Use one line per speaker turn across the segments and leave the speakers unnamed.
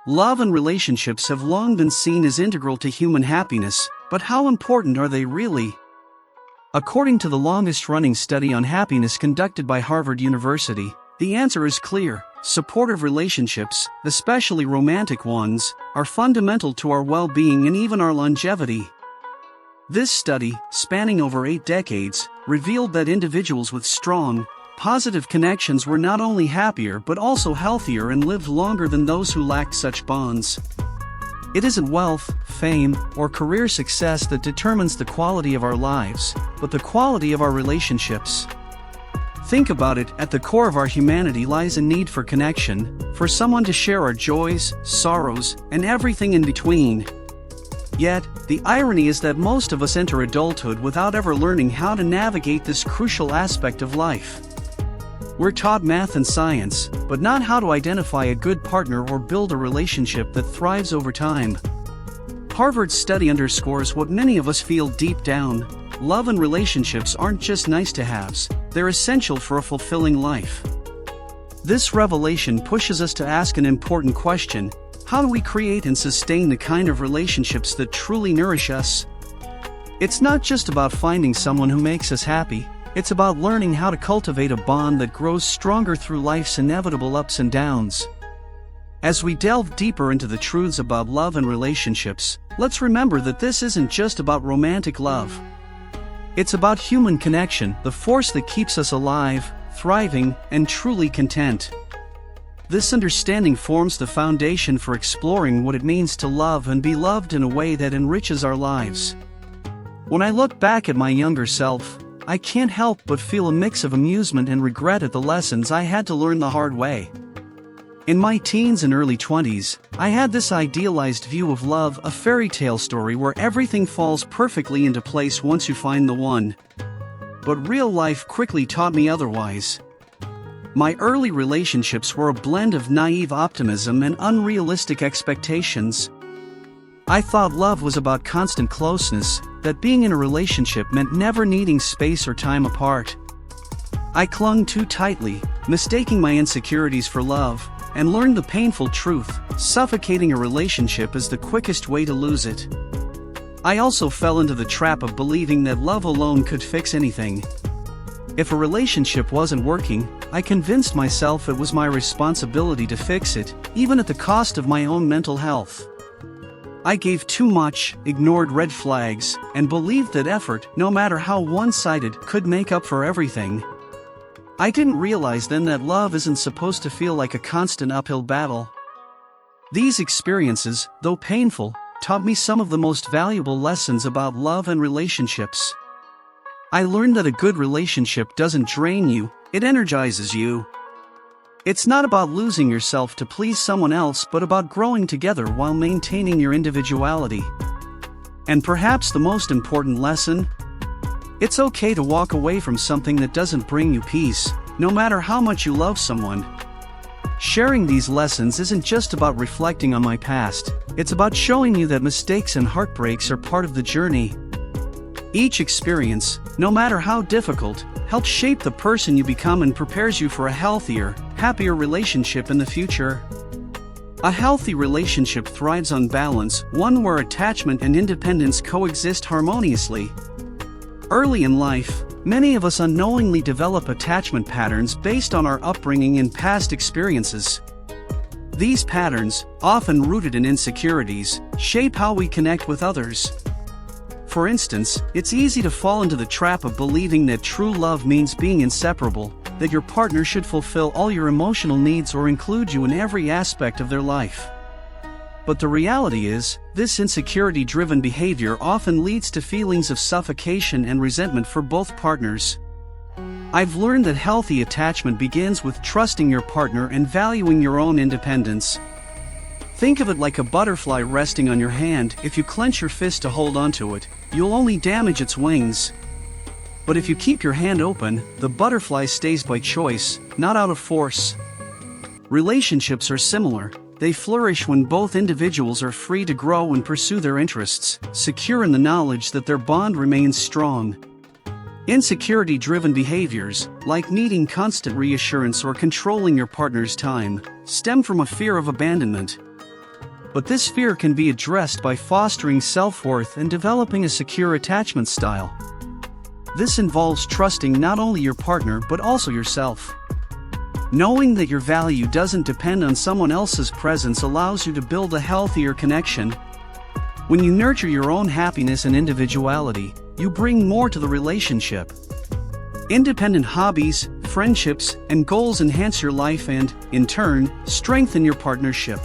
Love and relationships have long been seen as integral to human happiness, but how important are they really? According to the longest-running study on happiness conducted by Harvard University, the answer is clear. Supportive relationships, especially romantic ones, are fundamental to our well-being and even our longevity. This study, spanning over 8 decades, revealed that individuals with strong, positive connections were not only happier but also healthier and lived longer than those who lacked such bonds. It isn't wealth, fame, or career success that determines the quality of our lives, but the quality of our relationships. Think about it, at the core of our humanity lies a need for connection, for someone to share our joys, sorrows, and everything in between. Yet, the irony is that most of us enter adulthood without ever learning how to navigate this crucial aspect of life. We're taught math and science, but not how to identify a good partner or build a relationship that thrives over time. Harvard's study underscores what many of us feel deep down: love and relationships aren't just nice-to-haves, they're essential for a fulfilling life. This revelation pushes us to ask an important question: how do we create and sustain the kind of relationships that truly nourish us? It's not just about finding someone who makes us happy. It's about learning how to cultivate a bond that grows stronger through life's inevitable ups and downs. As we delve deeper into the truths about love and relationships, let's remember that this isn't just about romantic love. It's about human connection, the force that keeps us alive, thriving, and truly content. This understanding forms the foundation for exploring what it means to love and be loved in a way that enriches our lives. When I look back at my younger self, I can't help but feel a mix of amusement and regret at the lessons I had to learn the hard way. In my teens and early 20s, I had this idealized view of love, a fairy tale story where everything falls perfectly into place once you find the one. But real life quickly taught me otherwise. My early relationships were a blend of naive optimism and unrealistic expectations. I thought love was about constant closeness, that being in a relationship meant never needing space or time apart. I clung too tightly, mistaking my insecurities for love, and learned the painful truth: suffocating a relationship is the quickest way to lose it. I also fell into the trap of believing that love alone could fix anything. If a relationship wasn't working, I convinced myself it was my responsibility to fix it, even at the cost of my own mental health. I gave too much, ignored red flags, and believed that effort, no matter how one-sided, could make up for everything. I didn't realize then that love isn't supposed to feel like a constant uphill battle. These experiences, though painful, taught me some of the most valuable lessons about love and relationships. I learned that a good relationship doesn't drain you, it energizes you. It's not about losing yourself to please someone else, but about growing together while maintaining your individuality. And perhaps the most important lesson? It's okay to walk away from something that doesn't bring you peace, no matter how much you love someone. Sharing these lessons isn't just about reflecting on my past, it's about showing you that mistakes and heartbreaks are part of the journey. Each experience, no matter how difficult, helps shape the person you become and prepares you for a healthier, happier relationship in the future. A healthy relationship thrives on balance, one where attachment and independence coexist harmoniously. Early in life, many of us unknowingly develop attachment patterns based on our upbringing and past experiences. These patterns, often rooted in insecurities, shape how we connect with others. For instance, it's easy to fall into the trap of believing that true love means being inseparable, that your partner should fulfill all your emotional needs or include you in every aspect of their life. But the reality is, this insecurity-driven behavior often leads to feelings of suffocation and resentment for both partners. I've learned that healthy attachment begins with trusting your partner and valuing your own independence. Think of it like a butterfly resting on your hand. If you clench your fist to hold onto it, you'll only damage its wings. But if you keep your hand open, the butterfly stays by choice, not out of force. Relationships are similar. They flourish when both individuals are free to grow and pursue their interests, secure in the knowledge that their bond remains strong. Insecurity-driven behaviors, like needing constant reassurance or controlling your partner's time, stem from a fear of abandonment. But this fear can be addressed by fostering self-worth and developing a secure attachment style. This involves trusting not only your partner but also yourself. Knowing that your value doesn't depend on someone else's presence allows you to build a healthier connection. When you nurture your own happiness and individuality, you bring more to the relationship. Independent hobbies, friendships, and goals enhance your life and, in turn, strengthen your partnership.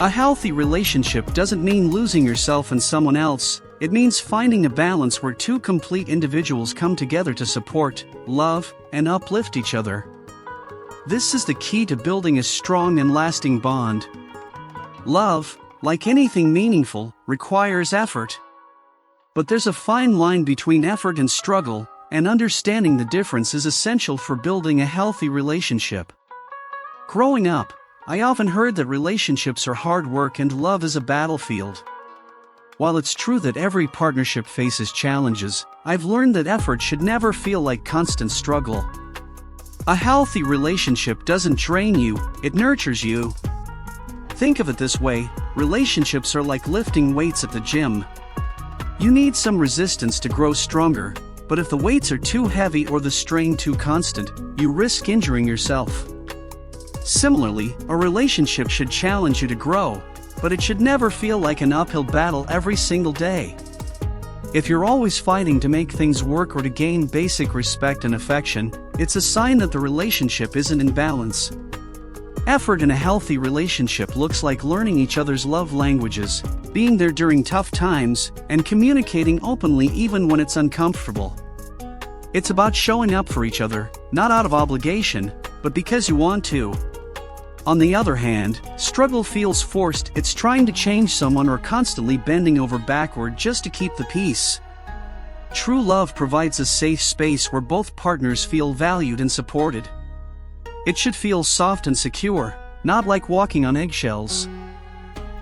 A healthy relationship doesn't mean losing yourself in someone else. It means finding a balance where two complete individuals come together to support, love, and uplift each other. This is the key to building a strong and lasting bond. Love, like anything meaningful, requires effort. But there's a fine line between effort and struggle, and understanding the difference is essential for building a healthy relationship. Growing up, I often heard that relationships are hard work and love is a battlefield. While it's true that every partnership faces challenges, I've learned that effort should never feel like constant struggle. A healthy relationship doesn't drain you, it nurtures you. Think of it this way, relationships are like lifting weights at the gym. You need some resistance to grow stronger, but if the weights are too heavy or the strain too constant, you risk injuring yourself. Similarly, a relationship should challenge you to grow, but it should never feel like an uphill battle every single day. If you're always fighting to make things work or to gain basic respect and affection, it's a sign that the relationship isn't in balance. Effort in a healthy relationship looks like learning each other's love languages, being there during tough times, and communicating openly even when it's uncomfortable. It's about showing up for each other, not out of obligation, but because you want to. On the other hand, struggle feels forced, it's trying to change someone or constantly bending over backward just to keep the peace. True love provides a safe space where both partners feel valued and supported. It should feel soft and secure, not like walking on eggshells.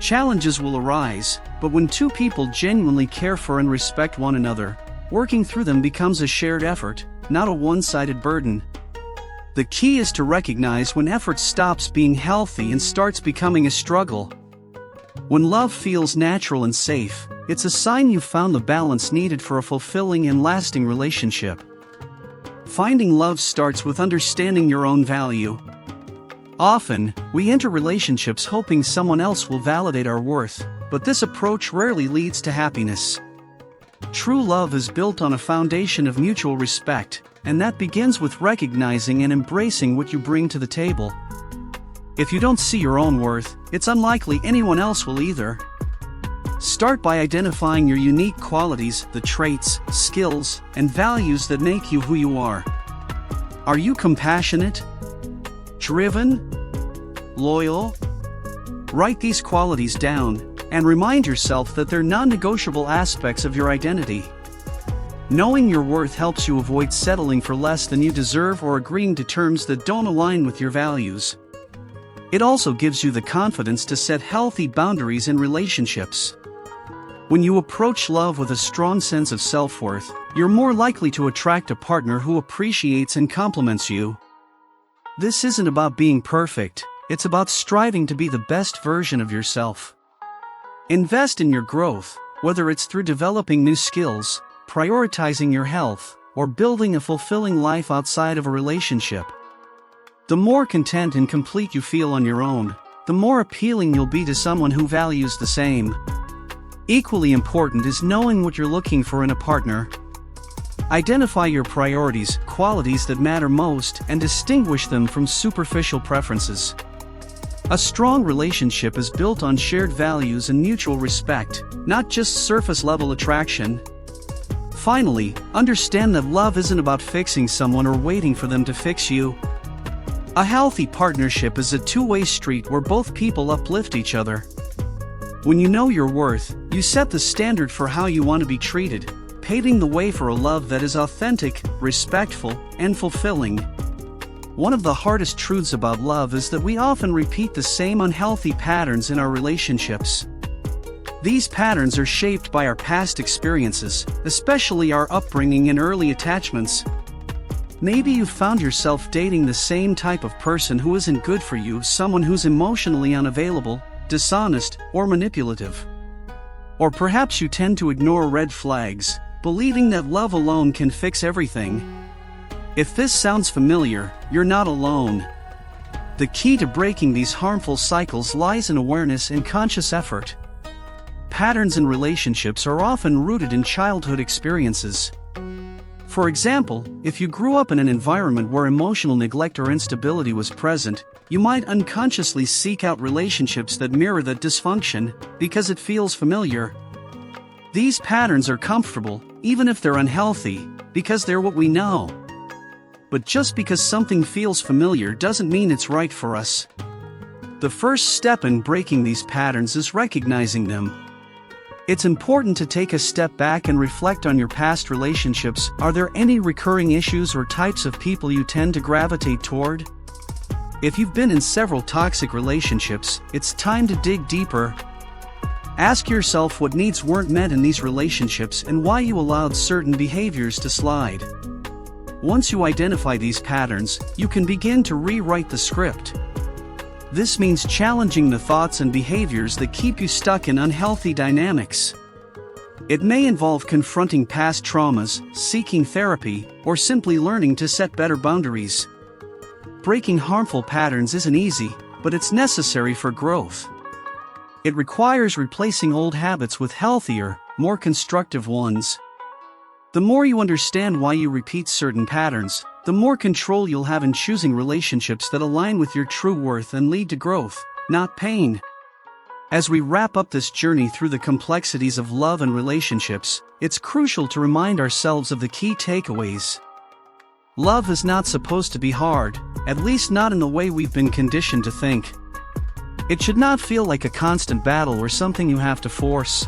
Challenges will arise, but when two people genuinely care for and respect one another, working through them becomes a shared effort, not a one-sided burden. The key is to recognize when effort stops being healthy and starts becoming a struggle. When love feels natural and safe, it's a sign you've found the balance needed for a fulfilling and lasting relationship. Finding love starts with understanding your own value. Often, we enter relationships hoping someone else will validate our worth, but this approach rarely leads to happiness. True love is built on a foundation of mutual respect, and that begins with recognizing and embracing what you bring to the table. If you don't see your own worth, it's unlikely anyone else will either. Start by identifying your unique qualities, the traits, skills, and values that make you who you are. Are you compassionate? Driven? Loyal? Write these qualities down, and remind yourself that they're non-negotiable aspects of your identity. Knowing your worth helps you avoid settling for less than you deserve or agreeing to terms that don't align with your values. It also gives you the confidence to set healthy boundaries in relationships. When you approach love with a strong sense of self-worth, you're more likely to attract a partner who appreciates and compliments you. This isn't about being perfect, it's about striving to be the best version of yourself. Invest in your growth, whether it's through developing new skills, prioritizing your health, or building a fulfilling life outside of a relationship. The more content and complete you feel on your own, the more appealing you'll be to someone who values the same. Equally important is knowing what you're looking for in a partner. Identify your priorities, qualities that matter most, and distinguish them from superficial preferences. A strong relationship is built on shared values and mutual respect, not just surface-level attraction. Finally, understand that love isn't about fixing someone or waiting for them to fix you. A healthy partnership is a two-way street where both people uplift each other. When you know your worth, you set the standard for how you want to be treated, paving the way for a love that is authentic, respectful, and fulfilling. One of the hardest truths about love is that we often repeat the same unhealthy patterns in our relationships. These patterns are shaped by our past experiences, especially our upbringing and early attachments. Maybe you've found yourself dating the same type of person who isn't good for you, someone who's emotionally unavailable, dishonest, or manipulative. Or perhaps you tend to ignore red flags, believing that love alone can fix everything. If this sounds familiar, you're not alone. The key to breaking these harmful cycles lies in awareness and conscious effort. Patterns in relationships are often rooted in childhood experiences. For example, if you grew up in an environment where emotional neglect or instability was present, you might unconsciously seek out relationships that mirror that dysfunction, because it feels familiar. These patterns are comfortable, even if they're unhealthy, because they're what we know. But just because something feels familiar doesn't mean it's right for us. The first step in breaking these patterns is recognizing them. It's important to take a step back and reflect on your past relationships. Are there any recurring issues or types of people you tend to gravitate toward? If you've been in several toxic relationships, it's time to dig deeper. Ask yourself what needs weren't met in these relationships and why you allowed certain behaviors to slide. Once you identify these patterns, you can begin to rewrite the script. This means challenging the thoughts and behaviors that keep you stuck in unhealthy dynamics. It may involve confronting past traumas, seeking therapy, or simply learning to set better boundaries. Breaking harmful patterns isn't easy, but it's necessary for growth. It requires replacing old habits with healthier, more constructive ones. The more you understand why you repeat certain patterns, the more control you'll have in choosing relationships that align with your true worth and lead to growth, not pain. As we wrap up this journey through the complexities of love and relationships, it's crucial to remind ourselves of the key takeaways. Love is not supposed to be hard, at least not in the way we've been conditioned to think. It should not feel like a constant battle or something you have to force.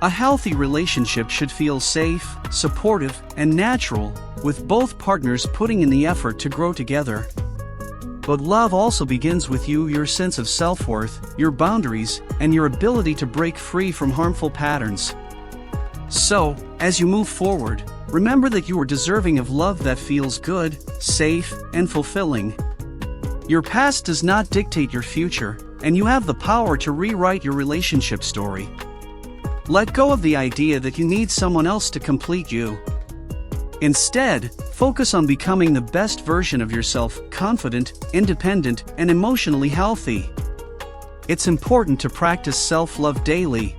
A healthy relationship should feel safe, supportive, and natural, with both partners putting in the effort to grow together. But love also begins with you, your sense of self-worth, your boundaries, and your ability to break free from harmful patterns. So, as you move forward, remember that you are deserving of love that feels good, safe, and fulfilling. Your past does not dictate your future, and you have the power to rewrite your relationship story. Let go of the idea that you need someone else to complete you. Instead, focus on becoming the best version of yourself, confident, independent, and emotionally healthy. It's important to practice self-love daily.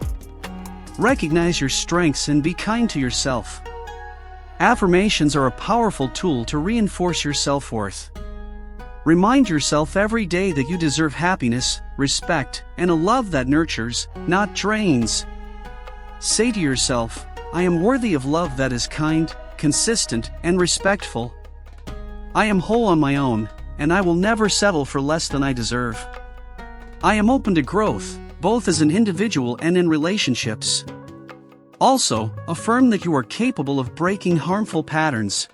Recognize your strengths and be kind to yourself. Affirmations are a powerful tool to reinforce your self-worth. Remind yourself every day that you deserve happiness, respect, and a love that nurtures, not drains. Say to yourself, I am worthy of love that is kind, consistent, and respectful. I am whole on my own, and I will never settle for less than I deserve. I am open to growth, both as an individual and in relationships. Also, affirm that you are capable of breaking harmful patterns.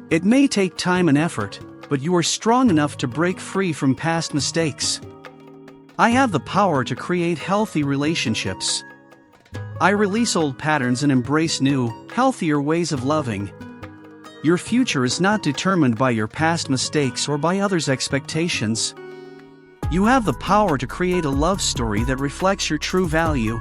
It may take time and effort, but you are strong enough to break free from past mistakes. I have the power to create healthy relationships. I release old patterns and embrace new, healthier ways of loving. Your future is not determined by your past mistakes or by others' expectations. You have the power to create a love story that reflects your true value.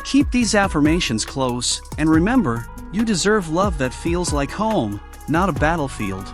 Keep these affirmations close, and remember, you deserve love that feels like home, not a battlefield.